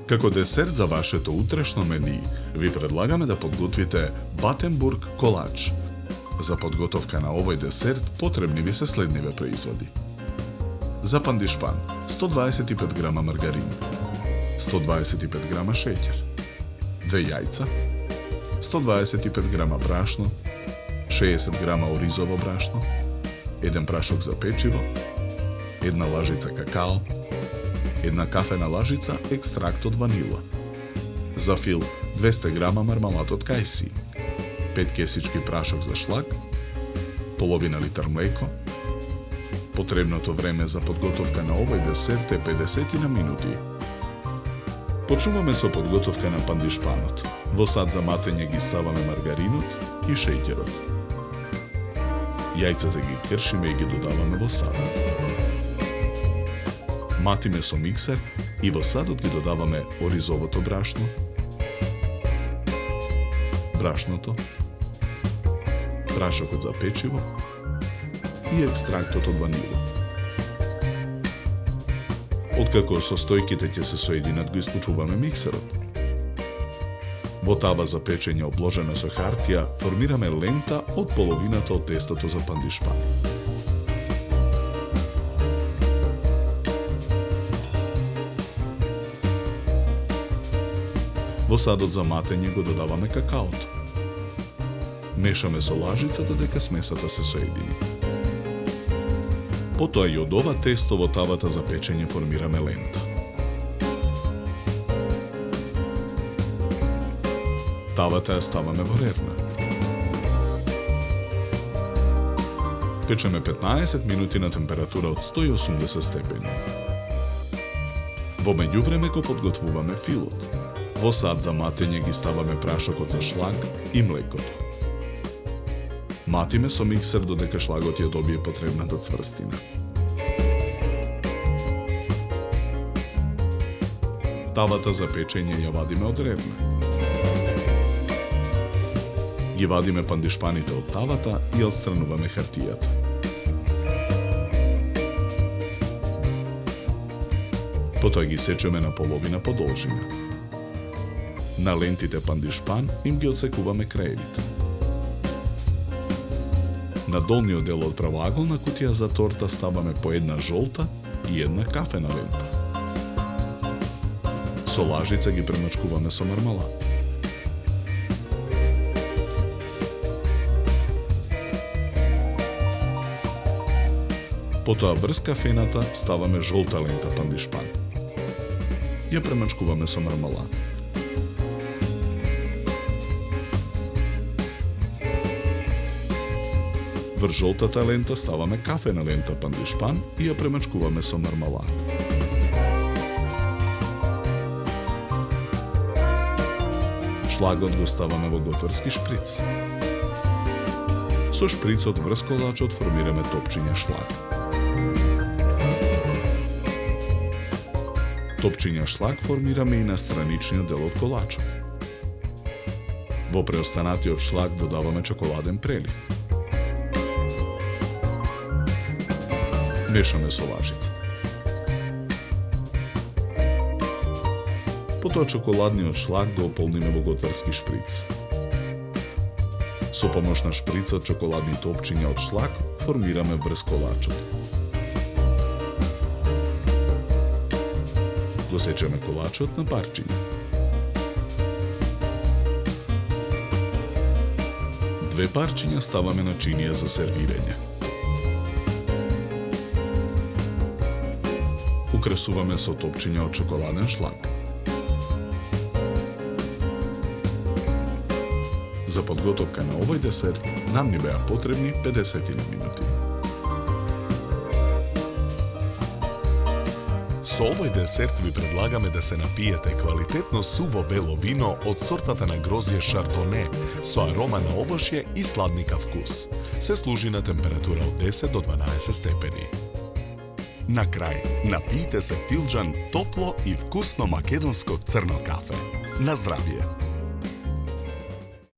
Како десерт за вашето утрешно мени, ви предлагаме да подготвите Батенбург колач. За подготовка на овој десерт потребни ви се следниве производи. За пандишпан 125 грама маргарин, 125 грама шеќер, 2 јајца, 125 грама брашно, 60 грама оризово брашно, 1 прашок за печиво, 1 лажица какао, 1 кафена лажица екстракт од ванила. За фил 200 грама мармалад од кајси, 5 кесички прашок за шлак, половина литар млеко. Потребното време за подготовка на овој десерт е 50 минути. Почнуваме со подготовка на пандишпанот. Во сад за матење ги ставаме маргаринот и шеќерот. Јајцата ги кршиме и ги додаваме во садот. Матиме со миксер и во садот ги додаваме оризовото брашно, брашното, прашокот за печиво и екстрактот од ванила. Откако состојките ќе се соединат, го исклучуваме миксерот. Во тава за печење обложена со хартија формираме лента од половината од тестото за пандишпан. Во садот за матење го додаваме какаото. Мешаме со лажица додека смесата се соедини. Потоа и од ова тесто во тавата за печење формираме лента. Тавата ја ставаме во рерна. Печеме 15 минути на температура од 180 степени. Во меѓувреме го подготвуваме филот. Во сад за матење ги ставаме прашокот за шлак и млекото. Матиме со миксер додека шлагот ја добие потребната цврстина. Тавата за печење ја вадиме од рерна. Ги вадиме пандишпаните од тавата и отстрануваме хартијата. Потоа ги сечеме на половина по должина. На лентите пандишпан им ги отсекуваме краевите. На долниот дел од правоаголна кутија за торта ставаме по една жолта и една кафена лента. Со лажица ги премачкуваме со мармалад. Потоа врз кафената ставаме жолта лента пандишпан. Ја премачкуваме со мармалад. Врз жолтата лента ставаме кафена лента пандишпан и ја премачкуваме со мармалад. Шлагот го ставаме во готварски шприц. Со шприцот врз колачот формираме топчиња шлаг. Топчиња шлаг формираме и на страничниот дел од колачот. Во преостанатиот шлаг додаваме чоколаден прелив. Мешаме со лажица. Потоа чоколадниот шлаг го ополниме во готварски шприц. Со помош на шприцот чоколадни топчиња од шлаг формираме врз колачот. Го сечеме колачот на парчиња. Две парчиња ставаме на чинија за сервирање. Украсуваме со топчиња од чоколаден шлаг. За подготовка на овој десерт нам ни беа потребни 50 минути. Со овој десерт ви предлагаме да се напиете квалитетно суво бело вино од сортата на грозје Шардоне со арома на овошје и сладникав вкус. Се служи на температура од 10 до 12 степени. На крај, напијте се филџан топло и вкусно македонско црно кафе. На здравје!